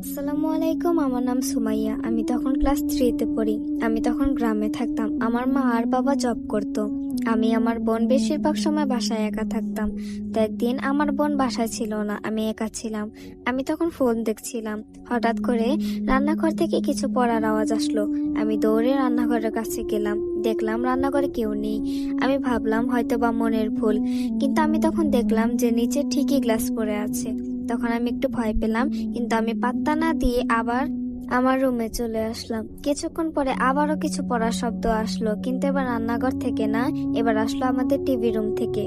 আসসালামু আলাইকুম। আমার নাম সুমাইয়া। আমি তখন ক্লাস 3-তে পড়ি। আমি তখন গ্রামে থাকতাম। আমার মা আর বাবা জব করত। আমি আমার বোন বেশিরভাগ সময় বাসায় একা থাকতাম। তো একদিন আমার বোন বাসায় ছিল না, আমি একা ছিলাম। আমি তখন ফোন দেখছিলাম। হঠাৎ করে রান্নাঘর থেকে কিছু পড়ার আওয়াজ আসলো। আমি দৌড়ে রান্নাঘরের কাছে গেলাম। দেখলাম রান্নাঘরে কেউ নেই। আমি ভাবলাম হয়তো বা মনের ভুল, কিন্তু আমি তখন দেখলাম যে নিচে ঠিকই গ্লাস পড়ে আছে। তখন আমি একটু ভয় পেলাম, কিন্তু আমি পাত্তা না দিয়ে আবার আমার রুমে চলে আসলাম। কিছুক্ষণ পরে আবারও কিছু পড়ার শব্দ আসলো, কিন্তু এবার রান্নাঘর থেকে না, এবার আসলো আমাদের টিভি রুম থেকে।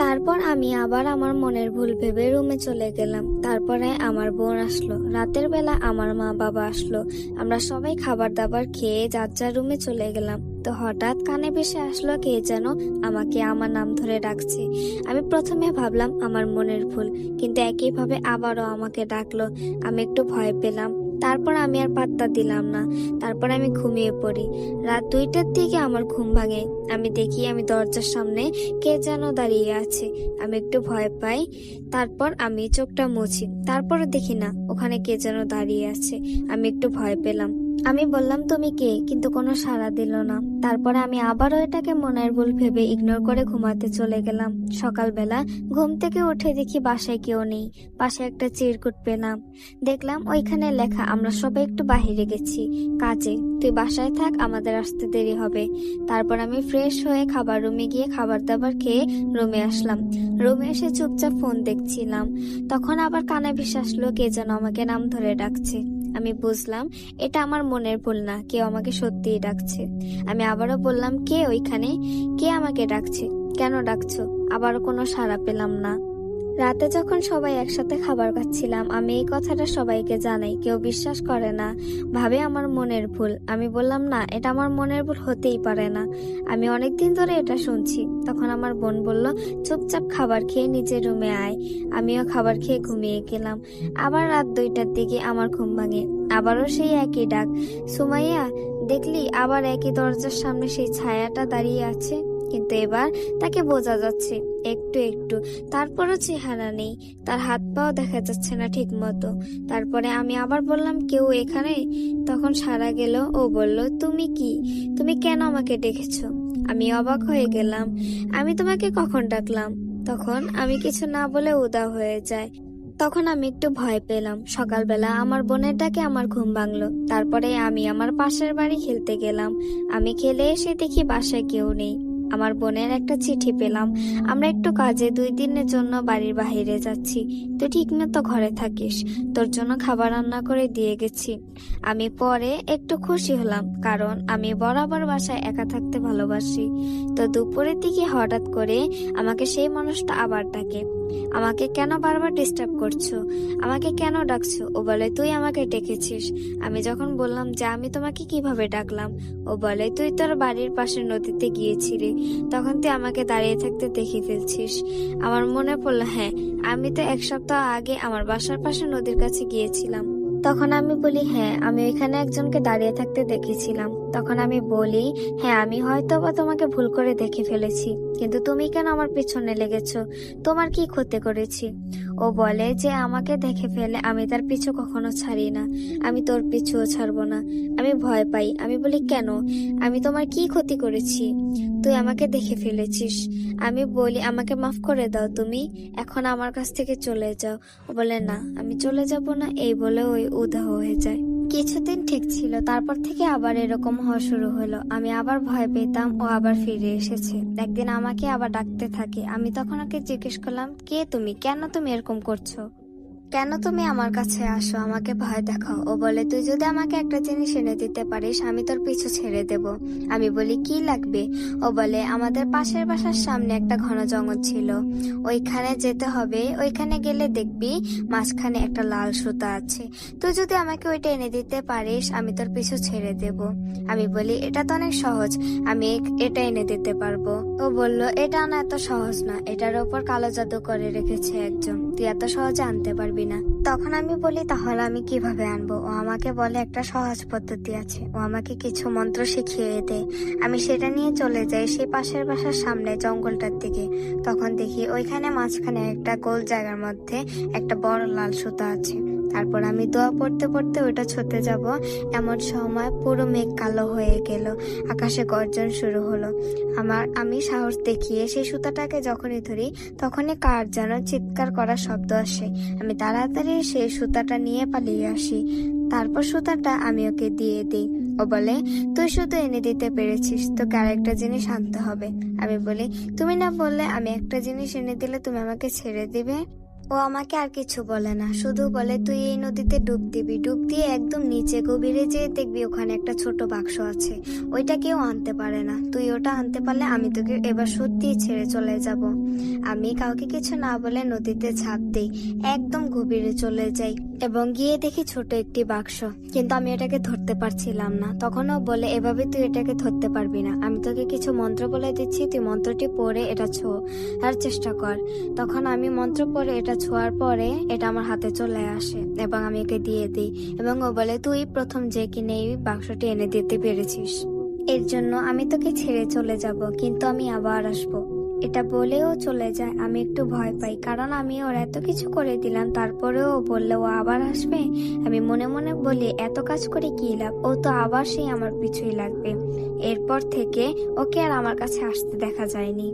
তারপর আমি আবার আমার মনের ভুল ভেবে রুমে চলে গেলাম। তারপরে আমার বোন আসলো। রাতের বেলা আমার মা বাবা আসলো। আমরা সবাই খাবার দাবার খেয়ে যার যার রুমে চলে গেলাম। তো হঠাৎ কানে ভেসে আসলো কে যেন আমাকে আমার নাম ধরে ডাকছে। আমি প্রথমে ভাবলাম আমার মনের ভুল, কিন্তু একইভাবে আবারও আমাকে ডাকলো। আমি একটু ভয় পেলাম। তারপর আমি আর পাত্তা দিলাম না। তারপর আমি ঘুমিয়ে পড়ি। রাত 2টার দিকে আমার ঘুম ভাঙে। আমি দেখি আমি দরজার সামনে কে যেন দাঁড়িয়ে আছে। আমি একটু ভয় পাই। তারপর আমি চোখটা মুছি। তারপরে দেখি না, ওখানে কে যেন দাঁড়িয়ে আছে। আমি একটু ভয় পেলাম। আমি বললাম তুমি কে, কিন্তু কোনো সাড়া দিল না। তারপরে আমি আবারও এটাকে মনের ভুল ভেবে ইগনোর করে ঘুমাতে চলে গেলাম। সকালবেলা ঘুম থেকে উঠে দেখি বাসায় কেউ নেই। পাশে একটা চিরকুট পেলাম। দেখলাম ওইখানে লেখা আমরা সবাই একটু বাহিরে গেছি কাজে, তুই বাসায় থাক, আমাদের আসতে দেরি হবে। তারপর আমি ফ্রেশ হয়ে খাবার রুমে গিয়ে খাবার দাবার খেয়ে রুমে আসলাম। রুমে এসে চুপচাপ ফোন দেখছিলাম। তখন আবার কানে ভেসে আসলো কে যেন আমাকে নাম ধরে ডাকছে। আমি বুঝলাম এটা আমার মনের ভুল না, কেউ আমাকে সত্যিই ডাকছে। আমি আবারও বললাম কে ওইখানে, কে আমাকে ডাকছে, কেন ডাকছো? আবারও কোনো সাড়া পেলাম না। রাতে যখন সবাই একসাথে খাবার খাচ্ছিলাম, আমি এই কথাটা সবাইকে জানাই। কেউ বিশ্বাস করে না, ভাবে আমার মনের ভুল। আমি বললাম না, এটা আমার মনের ভুল হতেই পারে না, আমি অনেকদিন ধরে এটা শুনছি। তখন আমার বোন বলল চুপচাপ খাবার খেয়ে নিজের রুমে আয়। আমিও খাবার খেয়ে ঘুমিয়ে গেলাম। আবার রাত 2টার দিকে আমার ঘুম ভাঙে। আবারও সেই একই ডাক, সুমাইয়া। দেখলি আবার একই দরজার সামনে সেই ছায়াটা দাঁড়িয়ে আছে, কিন্তু এবার তাকে বোঝা যাচ্ছে একটু একটু। তারপরও চেহারা নেই, তার হাত পাও দেখা যাচ্ছে না ঠিক মতো। তারপরে আমি আবার বললাম কেউ এখানে? তখন সারা গেল। ও বলল তুমি কি, তুমি কেন আমাকে ডেকেছো? আমি অবাক হয়ে গেলাম। আমি তোমাকে কখন ডাকলাম? তখন আমি কিছু না বলে উদাও হয়ে যায়। তখন আমি একটু ভয় পেলাম। সকালবেলা আমার বোনের ডাকে আমার ঘুম ভাঙলো। তারপরে আমি আমার পাশের বাড়ি খেলতে গেলাম। আমি খেলে এসে দেখি বাসায় কেউ নেই। আমার বোনের একটা চিঠি পেলাম, আমরা একটু কাজে 2 দিনের জন্য বাড়ির বাইরে যাচ্ছি, তুই ঠিক মতো ঘরে থাকিস, তোর জন্য খাবার রান্না করে দিয়ে গেছি। আমি পরে একটু খুশি হলাম, কারণ আমি বরাবর বাসায় একা থাকতে ভালোবাসি। তো দুপুরের দিকে হঠাৎ করে আমাকে সেই মানুষটা আবার ডাকে। আমাকে কেন বারবার ডিস্টার্ব করছো, আমাকে কেন ডাকছো? ও বলে তুই আমাকে ডেকেছিস। আমি যখন বললাম যে আমি তোমাকে কিভাবে ডাকলাম, ও বলে তুই তোর বাড়ির পাশের নদীতে গিয়েছিলি, তখন তুই আমাকে দাঁড়িয়ে থাকতে দেখে ফেলছিস। আমার মনে পড়লো, হ্যাঁ, আমি তো 1 সপ্তাহ আগে আমার বাসার পাশে নদীর কাছে গিয়েছিলাম। তখন আমি বলি হ্যাঁ, আমি ওইখানে একজনকে দাঁড়িয়ে থাকতে দেখেছিলাম। তখন আমি বলি হ্যাঁ, আমি হয়তো বা তোমাকে ভুল করে দেখে ফেলেছি, কিন্তু তুমি কেন আমার পিছনে লেগেছো? তোমার কি ক্ষতি করেছি? ও বলে যে আমাকে দেখে ফেলে আমি তার পিছু কখনো ছাড়ি না, আমি তোর পিছুও ছাড়বো না। আমি ভয় পাই। আমি বলি কেন, আমি তোমার কি ক্ষতি করেছি? তুই আমাকে দেখে ফেলেছিস। আমি বলি আমাকে মাফ করে দাও, তুমি এখন আমার কাছ থেকে চলে যাও। ও বলে না, আমি চলে যাব না। এই বলে ওই উধাও হয়ে যায়। কিছুদিন ঠিক ছিল, তারপর থেকে আবার এরকম হওয়া শুরু হলো। আমি আবার ভয় পেতাম, ও আবার ফিরে এসেছে। একদিন আমাকে আবার ডাকতে থাকে। আমি তখন ওকে জিজ্ঞেস করলাম কে তুমি, কেন তুমি এরকম করছো, কেন তুমি আমার কাছে আসো, আমাকে ভয় দেখাও? ও বলে তুই যদি আমাকে একটা জিনিস এনে দিতে পারিস, আমি তোর পিছু ছেড়ে দেব। আমি বলি কি লাগবে? ও বলে আমাদের পাশের বাসার সামনে একটা ঘন জঙ্গল ছিল, ওইখানে যেতে হবে, ওইখানে গেলে দেখবি মাঝখানে একটা লাল সুতা আছে, তুই যদি আমাকে ওইটা এনে দিতে পারিস, আমি তোর পিছু ছেড়ে দেব। আমি বলি এটা তো অনেক সহজ, আমি এটা এনে দিতে পারবো। ও বলল এটা না, এত সহজ না, এটার ওপর কালো জাদু করে রেখেছে একজন, তুই এত সহজে আনতে পারবি না। তখন আমি বলি তাহলে আমি কিভাবে আনবো? ও আমাকে বলে একটা সহজ পদ্ধতি আছে। ও আমাকে কিছু মন্ত্র শিখিয়ে দেয়। আমি সেটা নিয়ে চলে যাই সেই পাশের বাসার সামনে জঙ্গলটার দিকে। তখন দেখি ওইখানে মাঝখানে একটা গোল জায়গার মধ্যে একটা বড় লাল সুতা আছে। তারপর আমি দোয়া পড়তে পড়তে ওটা ছুঁতে যাব, এমন সময় পুরো মেঘ কালো হয়ে গেল, আকাশে গর্জন শুরু হলো। আমি সাহস দেখিয়ে সেই সুতাটাকে যখনই ধরি তখনই কার যেন চিৎকার করার শব্দ আসে। আমি তাড়াতাড়ি সেই সুতাটা নিয়ে পালিয়ে আসি। তারপর সুতাটা আমি ওকে দিয়ে দিই। ও বলে, তুই শুধু এনে দিতে পেরেছিস, তোকে আরেকটা জিনিস আনতে হবে। আমি বলি, তুমি না বললে আমি একটা জিনিস এনে দিলে তুমি আমাকে ছেড়ে দিবে? ও আমাকে আর কিছু বলে না, শুধু বলে, তুই এই নদীতে ডুব দিবি, ডুব দিয়ে একদম নিচে গভীরে যেয়ে দেখবি ওখানে একটা ছোট বাক্স আছে, ওইটা কেউ আনতে পারে না, তুই ওটা আনতে পারলে আমি তোকে এবার সত্যিই ছেড়ে চলে যাব। আমি কাউকে কিছু না বলে নদীতে ঝাঁপ দিই, একদম গভীরে চলে যাই এবং গিয়ে দেখি ছোট একটি বাক্স, কিন্তু আমি এটাকে ধরতে পারছিলাম না। তখনও বলে, এভাবে তুই এটাকে ধরতে পারবি না, আমি তোকে কিছু মন্ত্র বলে দিচ্ছি, তুই মন্ত্রটি পড়ে এটা ছোঁয়ার চেষ্টা কর। তখন আমি মন্ত্র পড়ে এটা ছোঁয়ার পরে এটা আমার হাতে চলে আসে এবং আমি একে দিয়ে দিই এবং ও বলে, তুই প্রথম যে কিনে এই বাক্সটি এনে দিতে পেরেছিস, এর জন্য আমি তোকে ছেড়ে চলে যাব, কিন্তু আমি আবার আসবো। এটা বলেও চলে যায়। আমি একটু ভয় পাই, কারণ আমি ওর এত কিছু করে দিলাম, তারপরেও ও বললে ও আবার আসবে। আমি মনে মনে বলি, এত কাজ করে কি লাভ, ও তো আবার সেই আমার পিছুই লাগবে। এরপর থেকে ওকে আর আমার কাছে আসতে দেখা যায়নি।